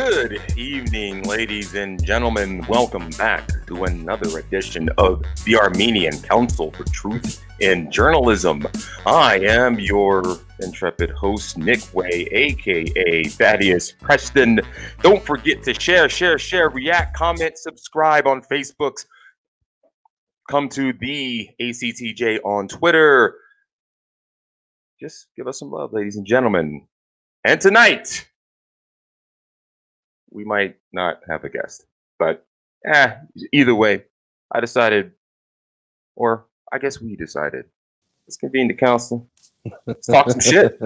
Good evening, ladies and gentlemen. Welcome back to another edition of the Armenian Council for Truth in Journalism. I am your intrepid host, Nick Way, aka Thaddeus Preston. Don't forget to share, react, comment, subscribe on Facebook. Come to the ACTJ on Twitter. Just give us some love, ladies and gentlemen. And tonight, we might not have a guest, but either way, I decided, or I guess we decided, let's convene the council. Let's talk some shit.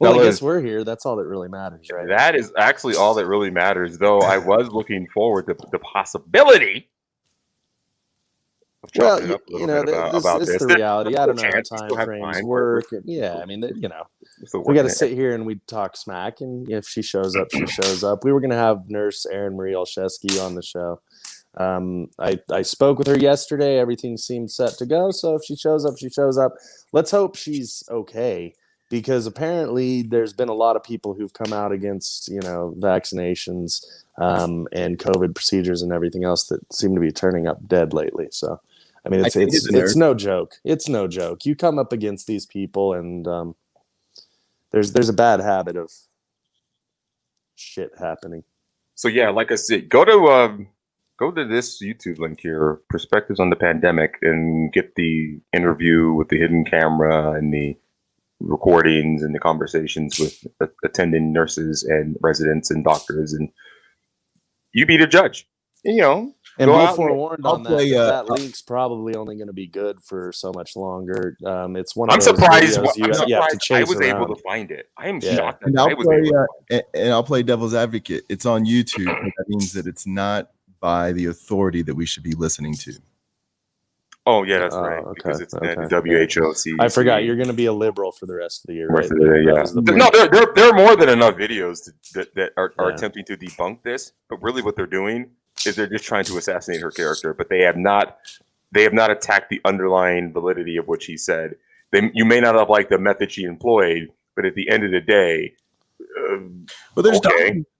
Well, I guess we're here. That's all that really matters, right? That is actually all that really matters, though I was looking forward to the possibility of chopping it up a little bit about this. This is the reality. I don't know how time frames work. Yeah, I mean, we got to sit here and we talk smack, and if she shows up, she shows up. We were going to have Nurse Erin Olszewski on the show. I spoke with her yesterday. Everything seemed set to go. So if she shows up, she shows up. Let's hope she's okay, because apparently there's been a lot of people who've come out against, vaccinations and COVID procedures and everything else that seem to be turning up dead lately. So, I mean, it's no joke. It's no joke. You come up against these people, and there's a bad habit of shit happening. So yeah, like I said, go to this YouTube link here, Perspectives on the Pandemic, and get the interview with the hidden camera and the recordings and the conversations with attending nurses and residents and doctors, and you be the judge. And we're forewarned on that link's probably only going to be good for so much longer. It's one of those videos you have to chase I was around. able to find it. I am shocked. And I'll play devil's advocate. It's on YouTube. That means that it's not by the authority that we should be listening to. Oh yeah, that's right. Okay, because it's the WHO. I forgot you're going to be a liberal for the rest of the year. Right? No, there are more than enough videos that are attempting to debunk this. But really, what they're doing is they're just trying to assassinate her character. But they have not attacked the underlying validity of what she said. You may not have liked the method she employed, but at the end of the day,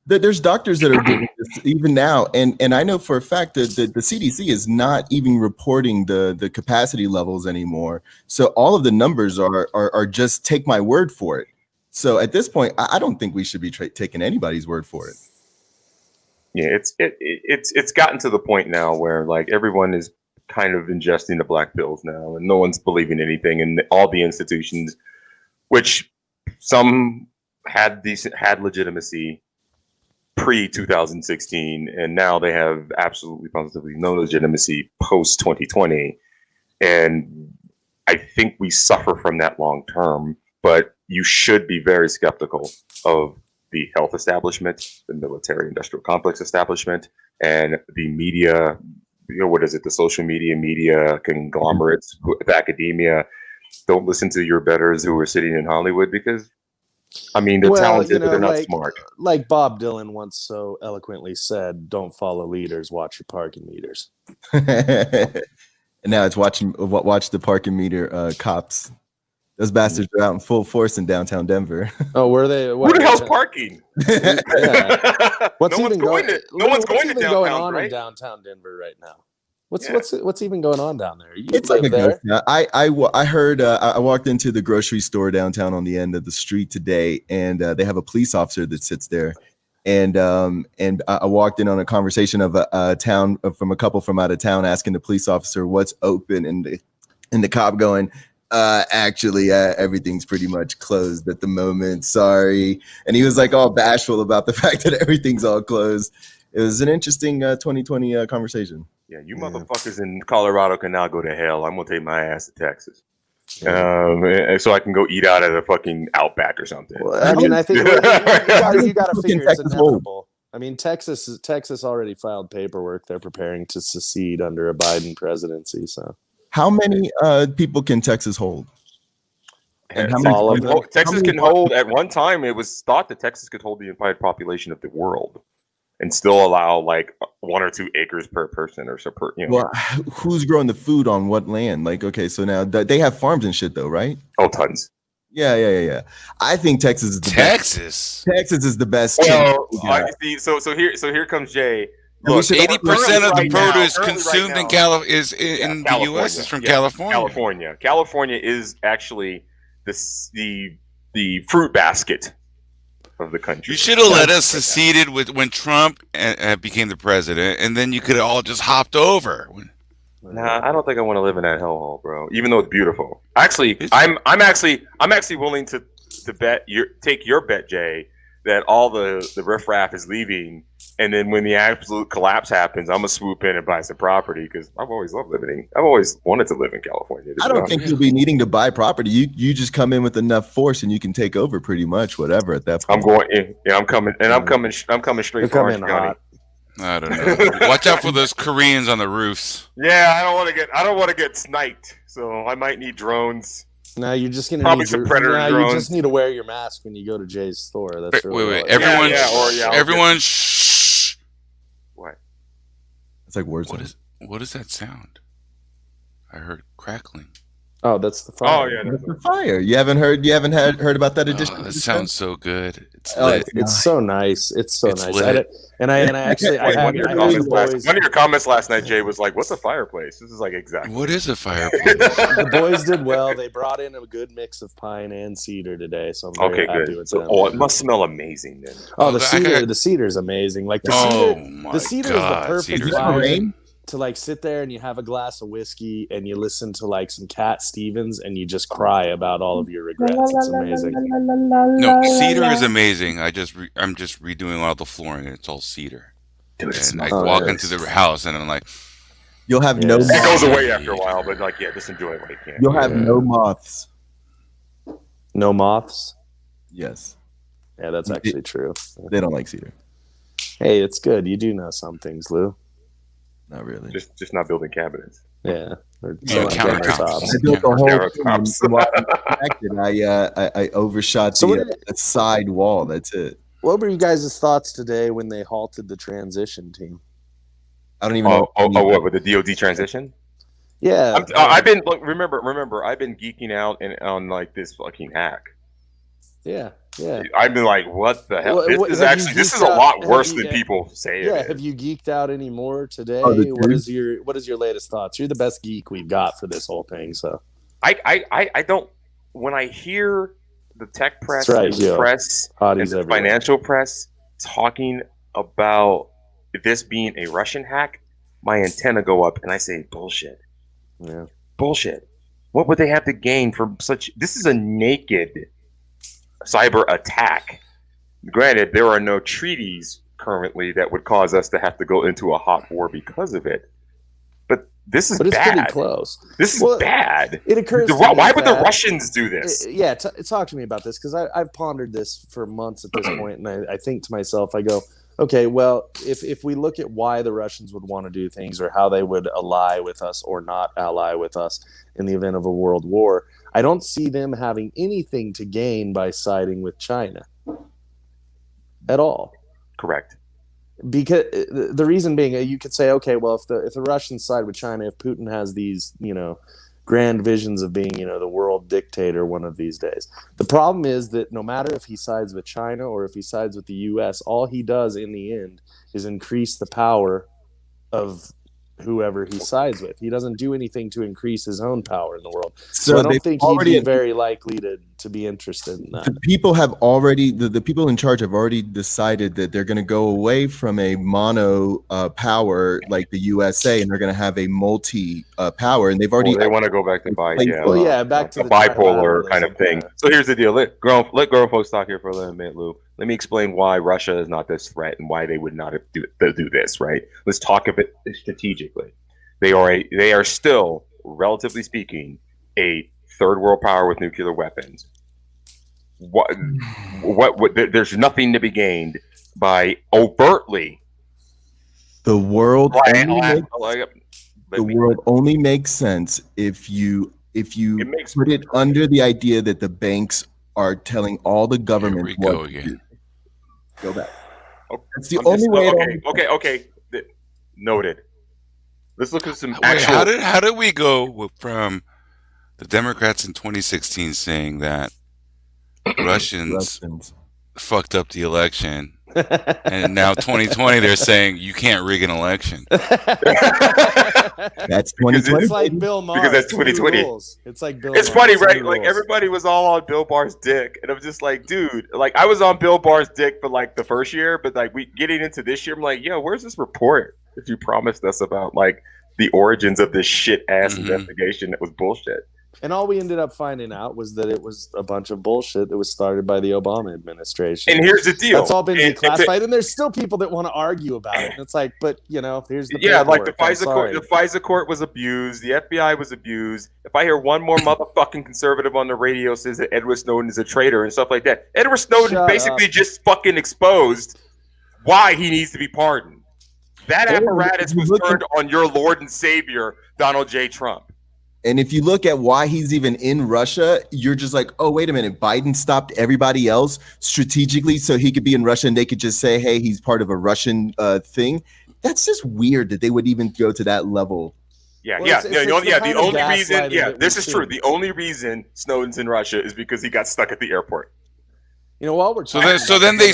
there's doctors that are doing this even now, and I know for a fact that the CDC is not even reporting the capacity levels anymore. So all of the numbers are just take my word for it. So at this point, I don't think we should be taking anybody's word for it. Yeah, it's gotten to the point now where like everyone is kind of ingesting the black pills now, and no one's believing anything, and all the institutions, which some had legitimacy pre-2016, and now they have absolutely positively no legitimacy post-2020. And I think we suffer from that long term, but you should be very skeptical of the health establishment, the military industrial complex establishment, and the media, the social media conglomerates, the academia. Don't listen to your betters who are sitting in Hollywood, because they're talented, but they're not smart. Like Bob Dylan once so eloquently said, "Don't follow leaders, watch your parking meters." And now it's watch the parking meter cops. Those bastards are out in full force in downtown Denver. Oh, were they? Who the hell's parking? What's no even going to going on right? in downtown Denver right now? What's even going on down there? It's like a ghost town. I heard I walked into the grocery store downtown on the end of the street today, and they have a police officer that sits there, and I walked in on a conversation of a couple from out of town asking the police officer what's open, and the cop going, actually, everything's pretty much closed at the moment. Sorry. And he was like all bashful about the fact that everything's all closed. It was an interesting 2020 conversation. Yeah, you motherfuckers in Colorado can now go to hell. I'm going to take my ass to Texas. So I can go eat out at a fucking Outback or something. Well, I mean, I think you got to figure it's inevitable. I mean, Texas already filed paperwork. They're preparing to secede under a Biden presidency. So how many people can Texas hold? And how many Texas can hold? At one time, it was thought that Texas could hold the entire population of the world and still allow like 1 or 2 acres per person or so per. Well, who's growing the food on what land? Like, okay, so now they have farms and shit though, right? Oh, tons. Yeah. I think Texas is the best. Texas is the best. Well, so here comes Jay. Look, 80% of the produce consumed in the U.S. is from California. California is actually the fruit basket of the country. You should have let us seceded when Trump became the president, and then you could have all just hopped over. Nah, I don't think I want to live in that hellhole, bro. Even though it's beautiful. Actually, I'm actually willing to take your bet, Jay, that all the riffraff is leaving, and then when the absolute collapse happens, I'm gonna swoop in and buy some property because I've always wanted to live in California. I don't think you'll be needing to buy property. You just come in with enough force and you can take over pretty much whatever at that point. I'm going in. Yeah, I'm coming straight for Orange County. I don't know. Watch out for those Koreans on the roofs. Yeah, I don't want to get sniped. So I might need drones. No, you're just gonna probably some predator drones. You just need to wear your mask when you go to Jay's store. That's wait. Everyone, shh. What? It's like words. What is that sound? I heard crackling. Oh, that's the fire. Oh yeah, that's the fire. You haven't heard about that edition? That sounds so good. It's so nice. It's so nice. I actually one of your comments last night, Jay, was like, "What's a fireplace?" This is like exactly. What is a fireplace? The boys did well. They brought in a good mix of pine and cedar today, so I'm very happy with them. Oh, it must smell amazing then. Oh, the cedar is amazing. Like the cedar is the perfect wine to like sit there and you have a glass of whiskey and you listen to like some Cat Stevens and you just cry about all of your regrets. It's amazing. No, cedar is amazing. I'm just redoing all the flooring and it's all cedar. Dude, and I walk into the house and I'm like, you'll have no. It goes away after a while, but like just enjoy it when you can. You'll have no moths. No moths. Yes. Yeah, that's actually true. They don't like cedar. Hey, it's good. You do know some things, Lou. Not really. Just not building cabinets. Yeah. Countertops. I built the whole I overshot the side wall. That's it. What were you guys' thoughts today when they halted the transition team? I don't even know. What with the DoD transition? Yeah. I've been remember. I've been geeking out on like this fucking hack. Yeah. I've been like, what the hell? This is a lot worse than people say. Yeah. Have you geeked out any more today? What is your latest thoughts? You're the best geek we've got for this whole thing. So I don't. When I hear the tech press, the financial press talking about this being a Russian hack, my antenna go up and I say bullshit. Yeah, bullshit. What would they have to gain from such? This is a naked cyber attack. Granted, there are no treaties currently that would cause us to have to go into a hot war because of it. But this is it's bad. Pretty close. This is bad. It occurs. Why would the Russians do this? Talk to me about this because I've pondered this for months at this point, and I think to myself, I go, okay, well, if we look at why the Russians would want to do things or how they would ally with us or not ally with us in the event of a world war, I don't see them having anything to gain by siding with China at all. Correct. Because the reason being, you could say, okay, well, if the Russians side with China, if Putin has these, grand visions of being, the world dictator one of these days. The problem is that no matter if he sides with China or if he sides with the U.S., all he does in the end is increase the power of whoever he sides with. He doesn't do anything to increase his own power in the world. So I don't think he'd be very likely to be interested in that. The people have already, the people in charge have already decided that they're going to go away from a mono power like the USA, and they're going to have a multi power. And they've already they want to go back to back to the bipolar kind of thing. So here's the deal. Let grown folks talk here for a little minute, Lou. Let me explain why Russia is not this threat and why they would not do this, right? Let's talk of it strategically. They are still, relatively speaking, a third world power with nuclear weapons. There's nothing to be gained by overtly. The world only makes sense if you put it under the idea that the banks are telling all the government what to do. Go back. That's the only way. Okay. Noted. Let's look at some actual. How did we go from the Democrats in 2016 saying that Russians fucked up the election. And now 2020, they're saying you can't rig an election. That's 2020. It's like Bill Maher. Because that's 2020. It's like Bill. It's Maher, funny, right? Like rules. everybody was all on Bill Barr's dick, and I'm just like, dude, like I was on Bill Barr's dick for like the first year, but like we getting into this year, I'm like, yo, where's this report that you promised us about like the origins of this shit ass investigation that was bullshit? And all we ended up finding out was that it was a bunch of bullshit that was started by the Obama administration. And here's the deal. That's all been declassified. And there's still people that want to argue about it. And it's like, but, you know, here's the like the FISA court was abused. The FBI was abused. If I hear one more motherfucking conservative on the radio says that Edward Snowden is a traitor and stuff like that, Edward Snowden basically just fucking exposed why he needs to be pardoned. That apparatus was turned on your Lord and Savior, Donald J. Trump. And if you look at why he's even in Russia, you're just like, oh, wait a minute. Biden stopped everybody else strategically so he could be in Russia and they could just say, hey, he's part of a Russian thing. That's just weird that they would even go to that level. The only reason, this is true. The only reason Snowden's in Russia is because he got stuck at the airport. You know, while we're so then they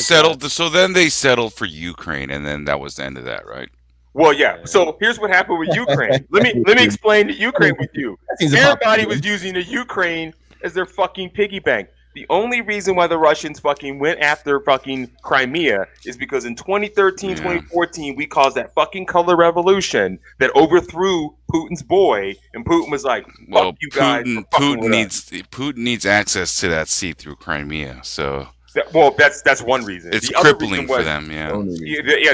settled for Ukraine, and then that was the end of that, right? Well, yeah. So here's what happened with Ukraine. Let me explain the Ukraine with you. Everybody was using the Ukraine as their fucking piggy bank. The only reason why the Russians fucking went after fucking Crimea is because in 2013, 2014, we caused that fucking color revolution that overthrew Putin's boy, and Putin was like, "Fuck you guys." Putin needs access to that sea through Crimea, so. That's one reason. It's crippling for them, yeah.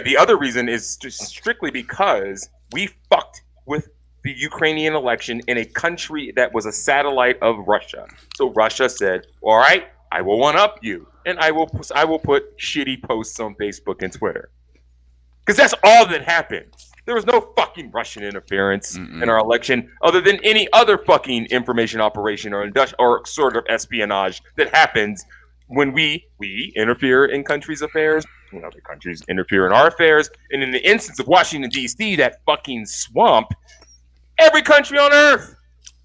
The other reason is just strictly because we fucked with the Ukrainian election in a country that was a satellite of Russia. So Russia said, all right, I will one-up you, and I will put shitty posts on Facebook and Twitter. Because that's all that happened. There was no fucking Russian interference in our election other than any other fucking information operation or sort of espionage that happens when we interfere in countries' affairs, when other countries interfere in our affairs, and in the instance of Washington, D.C., that fucking swamp, every country on earth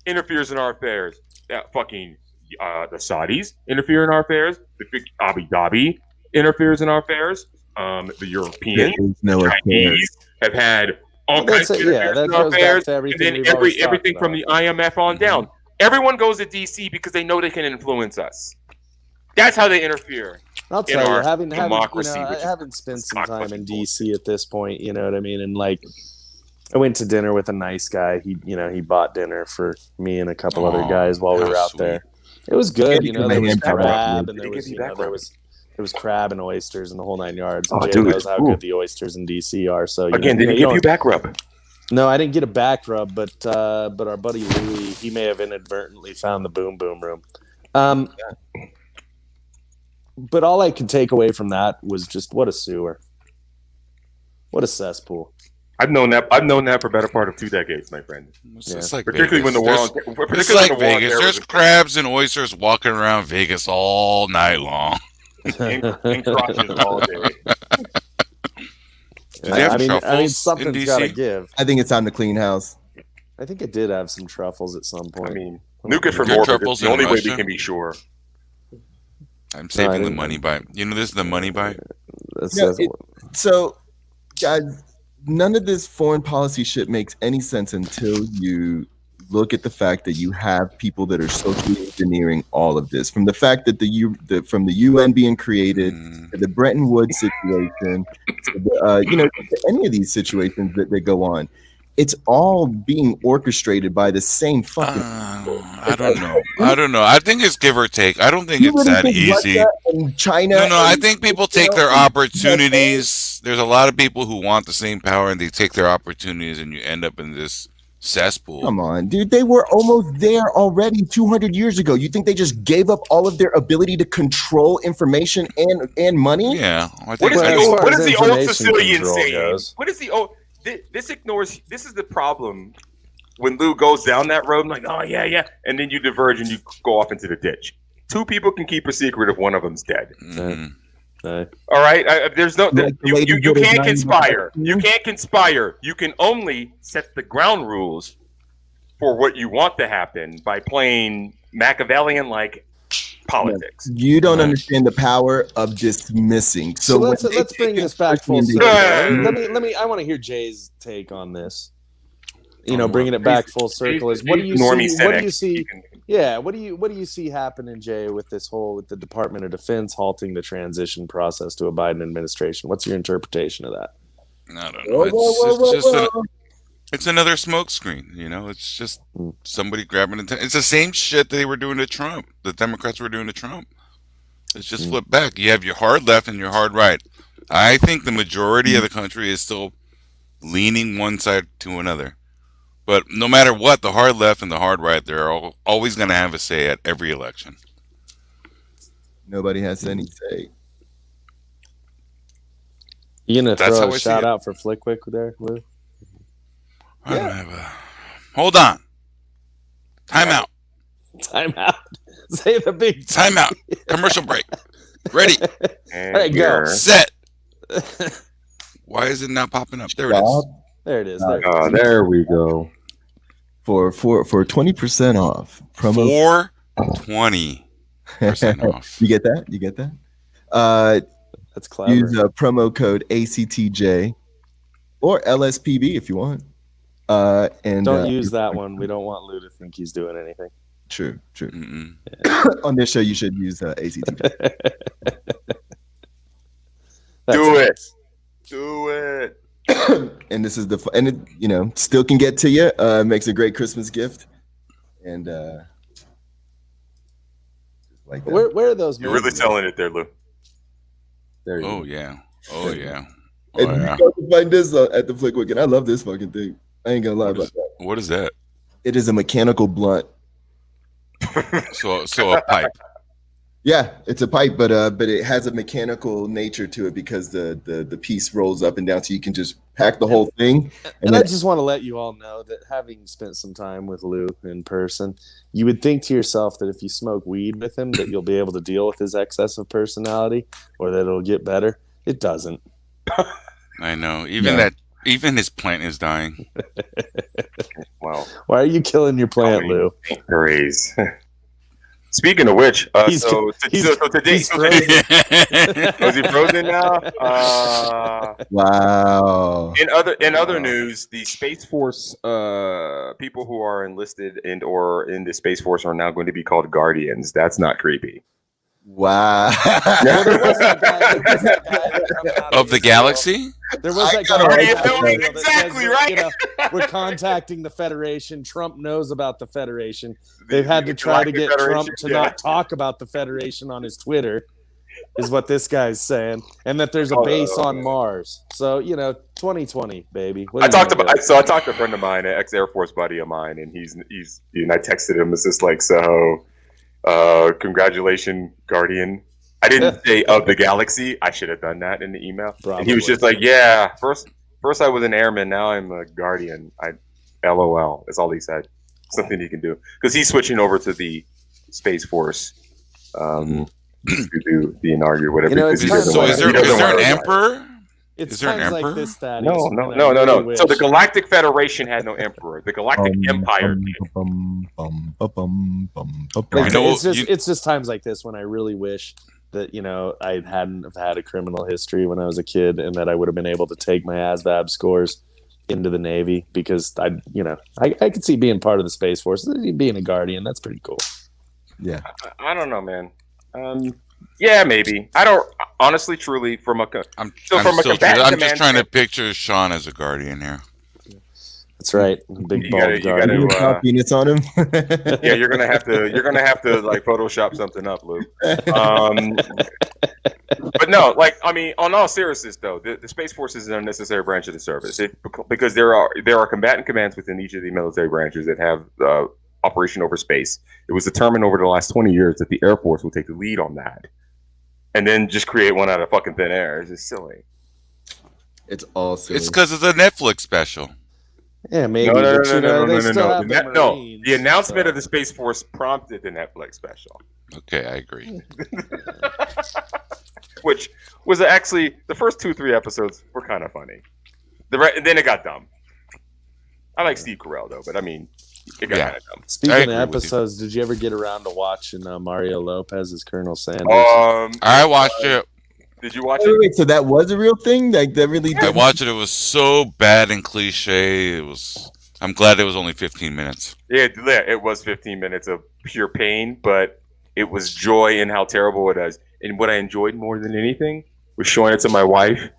interferes in our affairs. That fucking, the Saudis interfere in our affairs. The Abu Dhabi interferes in our affairs. The Europeans, the Chinese have had all kinds of interference in our affairs. And then everything from the IMF on down. Everyone goes to D.C. because they know they can influence us. That's how they interfere. I'll tell you, having spent some time in DC at this point, you know what I mean? And like, I went to dinner with a nice guy. He bought dinner for me and a couple other guys while we were out there. It was good, you know. There was crab, and there was crab and oysters and the whole 9 yards. And Jay knows how good the oysters in DC are. So did he give you back rub? No, I didn't get a back rub, but our buddy Louie, he may have inadvertently found the boom boom room. But all I could take away from that was just what a sewer. What a cesspool. I've known that for the better part of 2 decades, my friend. It's like particularly Vegas. when the war. It's like Vegas. There's crabs and oysters walking around Vegas all night long. and crotches all day. I mean, something's got to give. I think it's time to clean house. I think it did have some truffles at some point. I mean, nuke it for more. It's the only way we can be sure. I'm saving the money bite. You know, this is the money bite. So, guys, none of this foreign policy shit makes any sense until you look at the fact that you have people that are socially engineering all of this. From the fact that from the UN being created, to the Bretton Woods situation, to any of these situations that they go on. It's all being orchestrated by the same fucking. I don't know. I think it's give or take. I don't think it's that easy. China. No. I think people take their opportunities. There's a lot of people who want the same power, and they take their opportunities, and you end up in this cesspool. Come on, dude. They were almost there already 200 years ago. You think they just gave up all of their ability to control information and money? Yeah. What is the old Sicilian saying? What is the old? This is the problem when Lou goes down that road. I'm like, oh yeah, and then you diverge and you go off into the ditch. 2 people can keep a secret if one of them's dead. All right, there's no you can't conspire. You can't conspire. You can only set the ground rules for what you want to happen by playing Machiavellian like politics. You don't understand the power of dismissing. So let's bring this back full circle. Let me. I want to hear Jay's take on this. Bringing it back full circle is what do you see? What do you see? Yeah, what do you see happening, Jay, with the Department of Defense halting the transition process to a Biden administration? What's your interpretation of that? I don't know. It's another smokescreen, It's just somebody grabbing it. It's the same shit they were doing to Trump. The Democrats were doing to Trump. It's just flipped back. You have your hard left and your hard right. I think the majority of the country is still leaning one side to another. But no matter what, the hard left and the hard right, they're always going to have a say at every election. Nobody has any say. You gonna throw a shout out for Flickwick there, Lou? I don't have a... Hold on. Time out. Say the big time out. Commercial break. Ready. All right, go. Set. Why is it not popping up? There it is. There it is. There we go. For 20% off. Promo 20% off. You get that? That's clever. Use promo code ACTJ or LSPB if you want. And don't use that one. We don't want Lou to think he's doing anything. True. Yeah. On this show, you should use ACTJ. Do it. And this is it still can get to you. Makes a great Christmas gift. And like that. Where are those? You're really selling it there, Lou. There you go. Yeah. And you can find this at the Flickwick, and I love this fucking thing. I ain't gonna lie about that. What is that? It is a mechanical blunt. So a pipe. Yeah, it's a pipe, but it has a mechanical nature to it because the piece rolls up and down, so you can just pack the whole thing. And I just want to let you all know that having spent some time with Lou in person, you would think to yourself that if you smoke weed with him, that you'll be able to deal with his excessive personality, or that it'll get better. It doesn't. I know. Even his plant is dying. Wow. Why are you killing your plant, Lou? Praise. Speaking of which, today, he's frozen. Was he frozen now? Wow. In other news, the Space Force people who are enlisted or in the Space Force are now going to be called Guardians. That's not creepy. Wow. Well, there was that guy of the galaxy? There was that guy. Exactly right. We're contacting the Federation. Trump knows about the Federation. They've had to try to get Trump to not talk about the Federation on his Twitter, is what this guy's saying, and that there's a base on Mars. So 2020, baby. I talked to a friend of mine, an ex-Air Force buddy of mine, and he's I texted him. It's just like, so congratulations, Guardian. I didn't say of the galaxy. I should have done that in the email. And he was just like, yeah, first I was an airman, now I'm a Guardian. LOL. That's all he said. Something he can do. Because he's switching over to the Space Force to do the inaugural, whatever. Is there an emperor? Is there an emperor? Like this, that no. So the Galactic Federation had no emperor. The Galactic Empire did. It's just times like this when I really wish that I hadn't have had a criminal history when I was a kid, and that I would have been able to take my ASVAB scores into the Navy, because I could see being part of the Space Force, being a Guardian. That's pretty cool. Yeah, I don't know, man. Yeah, maybe. I don't honestly, truly, I'm just trying to picture Sean as a Guardian here. That's right. Big bald Guardian. Peanuts on him. Yeah, you're gonna have to like Photoshop something up, Lou. But no, on all seriousness though, the Space Force is an unnecessary branch of the service, because there are combatant commands within each of the military branches that have operation over space. It was determined over the last 20 years that the Air Force will take the lead on that, and then just create one out of fucking thin air. It's just silly. It's all silly. It's because it's a Netflix special. Yeah, maybe. No. The announcement of the Space Force prompted the Netflix special. Okay, I agree. Which was actually the first 2-3 episodes were kind of funny. Then it got dumb. I like Steve Carell though, but It got kind of dumb. Speaking of episodes, did you ever get around to watching Mario Lopez as Colonel Sanders? I watched it. Did you watch it? Wait, so that was a real thing? Like that really? I watched it. It was so bad and cliche. It was. I'm glad it was only 15 minutes. Yeah, it was 15 minutes of pure pain, but it was joy in how terrible it is. And what I enjoyed more than anything was showing it to my wife.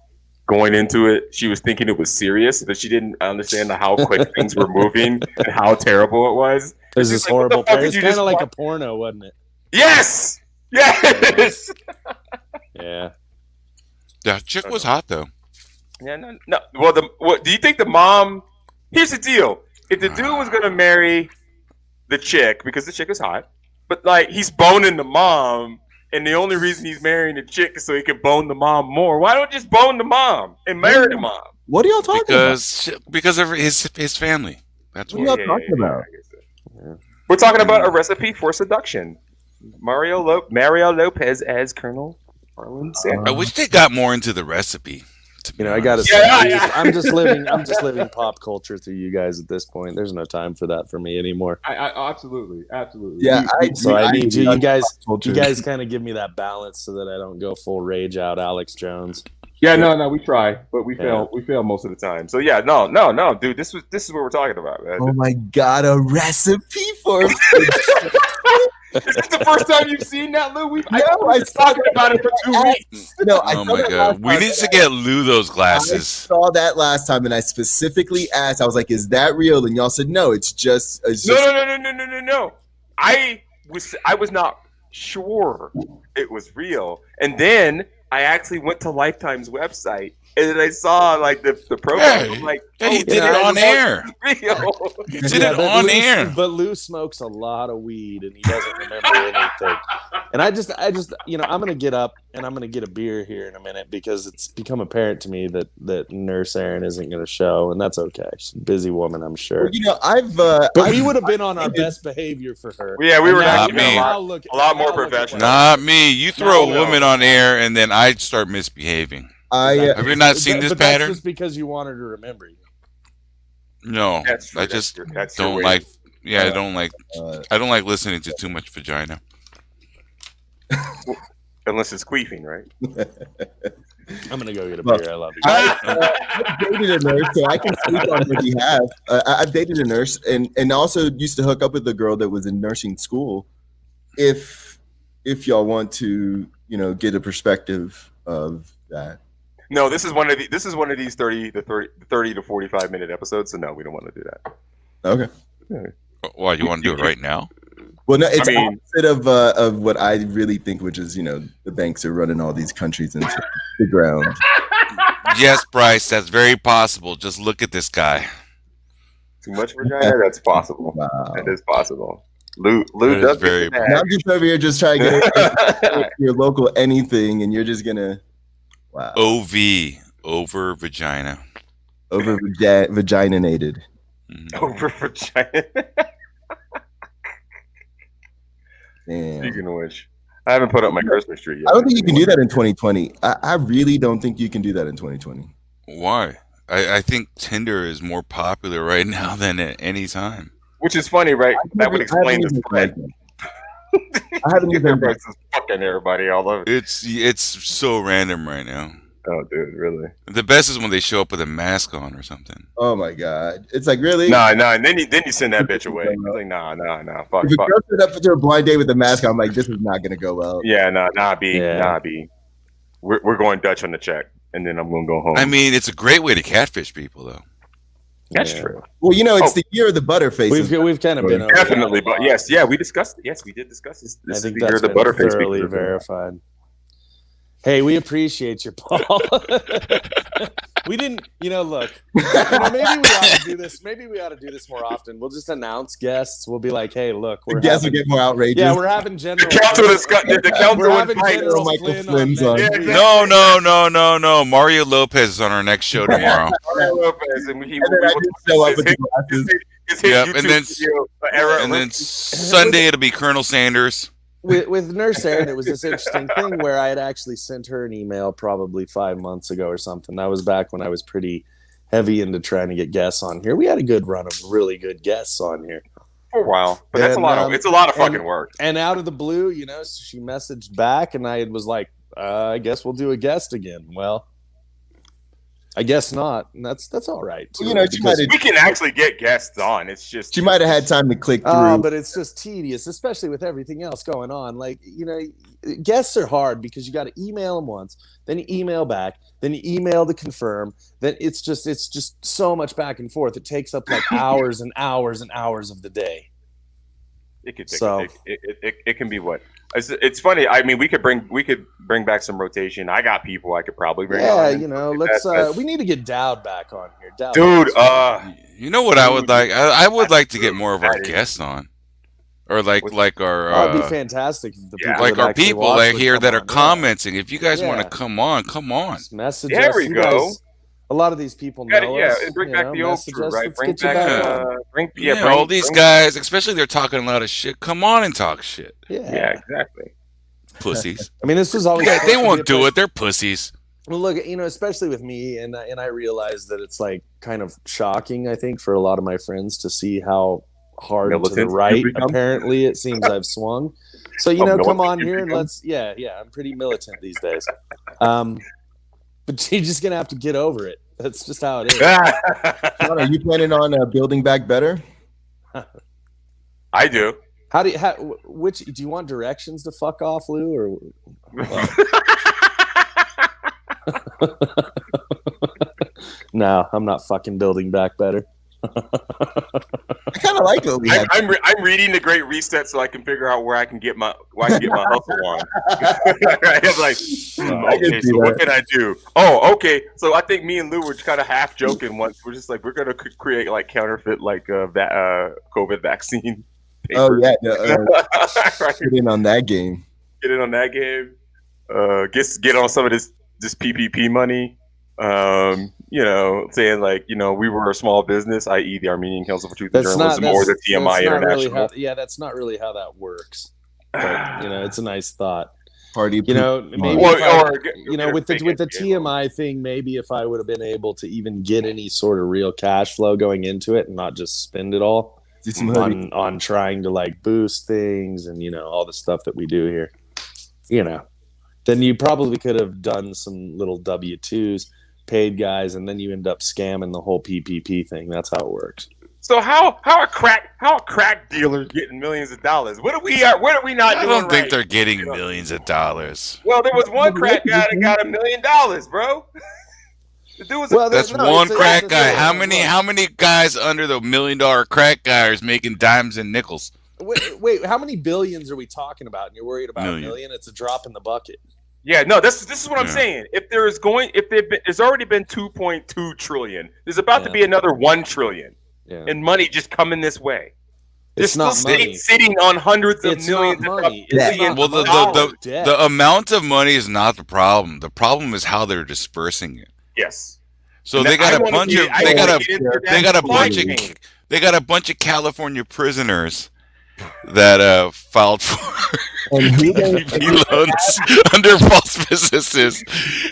Going into it, she was thinking it was serious, but she didn't understand how quick things were moving and how terrible it was. There's this horrible part. It's kind of like a porno, wasn't it? Yes! Yes! Yeah. The chick was hot, though. Yeah, no. Well, do you think the mom... Here's the deal. If the dude was going to marry the chick, because the chick is hot, but, like, he's boning the mom... And the only reason he's marrying the chick is so he can bone the mom more. Why don't you just bone the mom and marry the mom? What are y'all talking about? Because of his family. That's what y'all talking about. We're talking about a recipe for seduction. Mario Lopez as Colonel Harlan Sanders. I wish they got more into the recipe. I gotta say, I'm just living pop culture through you guys at this point. There's no time for that for me anymore. I absolutely. Yeah, I need you guys kind of give me that balance so that I don't go full rage out Alex Jones. Yeah, no, we try, but we fail. We fail most of the time. So yeah, no, dude, this is what we're talking about, man. Oh my god, a recipe for. Is this the first time you've seen that, Lou? I was talking about it for 2 weeks. Oh my god, we need to get Lou those glasses. I saw that last time, and I specifically asked. I was like, "Is that real?" And y'all said, "No, it's just." No. I was not sure it was real, and then I actually went to Lifetime's website. And then I saw like the program. Hey, I'm like, he did it on air. He did it on air. But Lou smokes a lot of weed and he doesn't remember anything. And I just, I'm gonna get up and I'm gonna get a beer here in a minute because it's become apparent to me that Nurse Erin isn't gonna show, and that's okay. She's a busy woman, I'm sure. Well, but we would have been on our best behavior for her. Yeah, we were not me. A lot more professional. Not me. You throw a woman on air and then I start misbehaving. Have you not seen this pattern? That's just because you wanted to remember you. No, I just don't like. Yeah, I don't like listening to too much vagina. Unless it's queefing, right? I'm gonna go get a beer. I love you. I've dated a nurse, so I can speak on her behalf. I've dated a nurse, and also used to hook up with a girl that was in nursing school. If y'all want to, get a perspective of that. No, this is one of these 30 to 45 minute episodes. So no, we don't want to do that. Okay. Why you want to do it right now? Well, no, it's opposite of what I really think, which is the banks are running all these countries into the ground. Yes, Bryce, that's very possible. Just look at this guy. Too much vagina? That's possible. Wow. That is possible. Lou does very. I'm just over here just trying to get your local anything, and you're just gonna. Wow. OV, over vagina. Over vaginated. Mm-hmm. Over vagina. Damn. Speaking of which, I haven't put up my Christmas tree yet. I don't think you can do that in 2020. I really don't think you can do that in 2020. Why? I think Tinder is more popular right now than at any time. Which is funny, right? That would explain this thread. I haven't even fucking everybody all over. It's so random right now. Oh, dude, really? The best is when they show up with a mask on or something. Oh my god, it's like really? Nah, and then you send that bitch away. Like, nah, fuck. If a girl showed up to a blind date with a mask, I'm like, this is not gonna go well. Yeah, nah, B. We're going Dutch on the check, and then I'm gonna go home. I mean, it's a great way to catfish people, though. That's true. Well, it's the year of the butterface. We've kind of been over definitely, but yes, we discussed it. Yes, we did discuss this. I think that's the butterface thoroughly verified. Hey, we appreciate you, Paul. We didn't, look. Maybe we ought to do this. Maybe we ought to do this more often. We'll just announce guests. We'll be like, hey, look, guests will get more outrageous. Yeah, we're having general. The council we're having general Michael Flynn's on. No. Mario Lopez is on our next show tomorrow. Mario Lopez, and he show up with the glasses. And then Sunday it'll be Colonel Sanders. With Nurse Erin, it was this interesting thing where I had actually sent her an email probably 5 months ago or something. That was back when I was pretty heavy into trying to get guests on here. We had a good run of really good guests on here. For a while, but that's a lot of. It's a lot of fucking work. And out of the blue, you know, she messaged back, and I was like, "I guess we'll do a guest again." Well, I guess not, and that's all right. Well, you know, we can actually get guests on. It's just she might have had time to click through. But it's just tedious, especially with everything else going on. Like, you know, guests are hard because you got to email them once, then you email back, then you email to confirm. Then it's just so much back and forth. It takes up like hours and hours and hours of the day. It can be what. It's funny. I mean, we could bring back some rotation. I got people I could probably bring. Yeah, on. you know, let's. We need to get Dowd back on here. Dowd, dude. You know what I would like? I would like to get more of our guests on, or like our. That'd be fantastic. If the people like our people like here that are commenting. Yeah. If you guys want to come on, come on. Just message there us. we go. A lot of these people know us. And bring back the old crew, right? Bring back all these guys, especially they're talking a lot of shit. Come on and talk shit. Yeah, exactly. Pussies. I mean, this was always. They won't do it. They're pussies. Well, look, you know, especially with me, and I realize that it's like kind of shocking, I think, for a lot of my friends to see how hard to the right apparently it seems I've swung. So, you know, come on here and let's, I'm pretty militant these days. But you're just gonna have to get over it. That's just how it is. Sean, are you planning on building back better? I do. Which do you want directions to fuck off, Lou, or? No, I'm not fucking building back better. I kind of like it. I'm reading The Great Reset so I can figure out where I can get my hustle on. I'm like, okay, so what can I do? Oh, okay. So I think me and Lou were kind of half joking once. We're just like, we're gonna create like counterfeit like COVID vaccine papers. Oh yeah, right. Get in on that game. Get in on that game. Get on some of this PPP money. You know, saying like, you know, we were a small business, i.e. the Armenian Council for Truth and Journalism or the TMI International. That's not really how that works. But, you know, it's a nice thought. Party, you know, maybe with the TMI thing, maybe if I would have been able to even get any sort of real cash flow going into it and not just spend it all on trying to like boost things and, you know, all the stuff that we do here, you know, then you probably could have done some little W-2s, paid guys, and then you end up scamming the whole PPP thing. That's how it works. So how are crack dealers getting millions of dollars? What are we not doing? I don't think they're getting millions of dollars. Well, there was one crack guy that got $1 million, bro. That's one crack guy. How many guys under the $1 million crack guy is making dimes and nickels? Wait, how many billions are we talking about? And you're worried about $1 million? It's a drop in the bucket. Yeah, no, this is what I'm saying. If there's already been 2.2 trillion, there's about to be another 1 trillion, and money just coming this way. It's not money. Sitting on hundreds of millions of dollars. Well, the amount of money is not the problem. The problem is how they're dispersing it. Yes. So they got a bunch of California prisoners that filed for PPP loans under false businesses,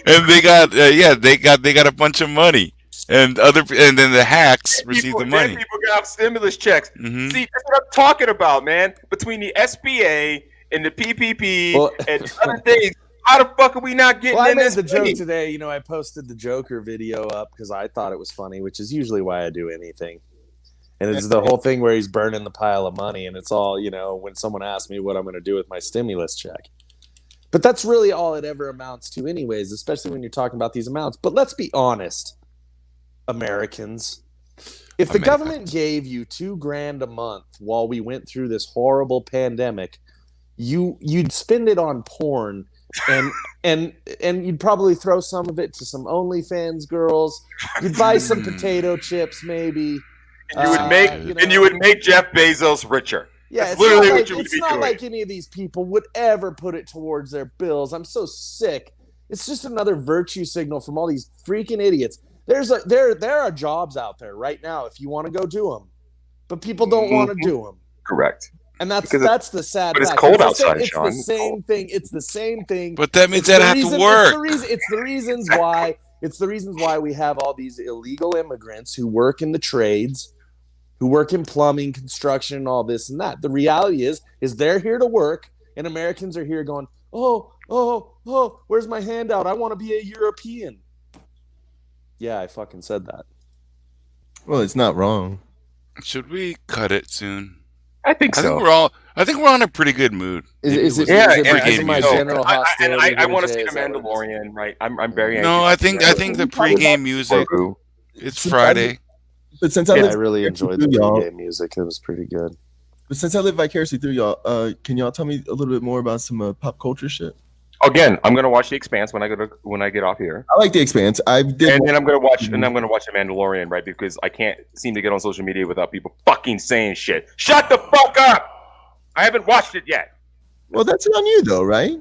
and they got a bunch of money, and then the hacks received the money. People got stimulus checks. Mm-hmm. See, that's what I'm talking about, man. Between the SBA and the PPP and other things, how the fuck are we not getting? I made the joke today. You know, I posted the Joker video up because I thought it was funny, which is usually why I do anything. And it's the whole thing where he's burning the pile of money, and it's all, you know, when someone asks me what I'm going to do with my stimulus check. But that's really all it ever amounts to anyways, especially when you're talking about these amounts. But let's be honest, Americans. If the government gave you $2,000 a month while we went through this horrible pandemic, you'd spend it on porn, and you'd probably throw some of it to some OnlyFans girls. You'd buy some potato chips, maybe. And you would make Jeff Bezos richer. Yeah, that's literally what you would be doing. It's not like any of these people would ever put it towards their bills. I'm so sick. It's just another virtue signal from all these freaking idiots. There are jobs out there right now if you want to go do them, but people don't want to do them. Correct. And that's the sad. But it's cold outside, Sean. It's the same thing. It's the same thing. But that means that have to work. It's the reasons why. It's the reasons why we have all these illegal immigrants who work in the trades, who work in plumbing, construction, and all this and that. The reality is they're here to work, and Americans are here going, oh, where's my handout? I want to be a European. Yeah, I fucking said that. Well, it's not wrong. Should we cut it soon? I think so. I think we're on a pretty good mood. Is it my general hostility? I want to see the Mandalorian, right? I'm very anxious. No, I think the pregame music. It's Friday. But since I really enjoyed the pregame music. It was pretty good. But since I live vicariously through y'all, can y'all tell me a little bit more about some pop culture shit? Again, I'm gonna watch The Expanse when I get off here. I like The Expanse. And then I'm gonna watch The Mandalorian, right? Because I can't seem to get on social media without people fucking saying shit. Shut the fuck up! I haven't watched it yet. Well, that's on you though, right?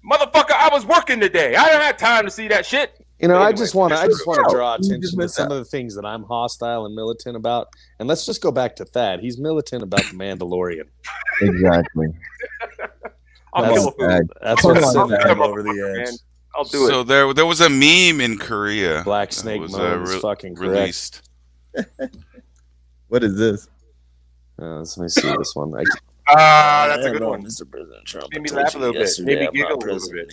Motherfucker, I was working today. I don't have time to see that shit. You know, I just want to draw attention to some of the things that I'm hostile and militant about. And let's just go back to Thad. He's militant about the Mandalorian. Exactly. That's what's sending him over the edge. I'll do it. So there was a meme in Korea. Black Snake Moan is fucking released. What is this? Let me see this one. That's a good one. Mr. President Trump. Made me laugh a little bit. Maybe giggle a little bit.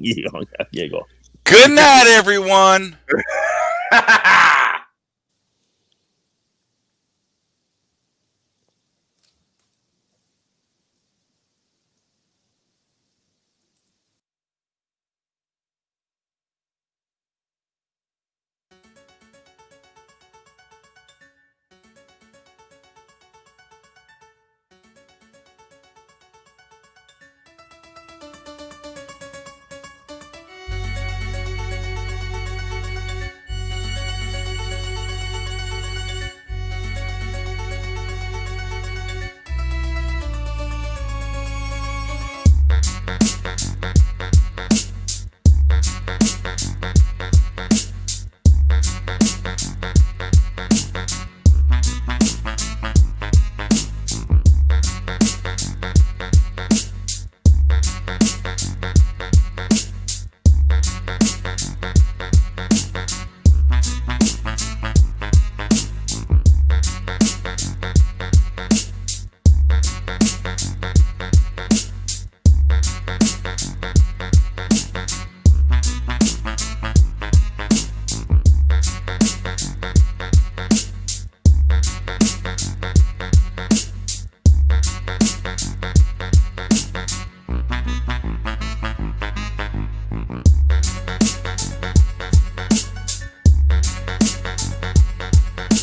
You don't have giggle. Good night, everyone.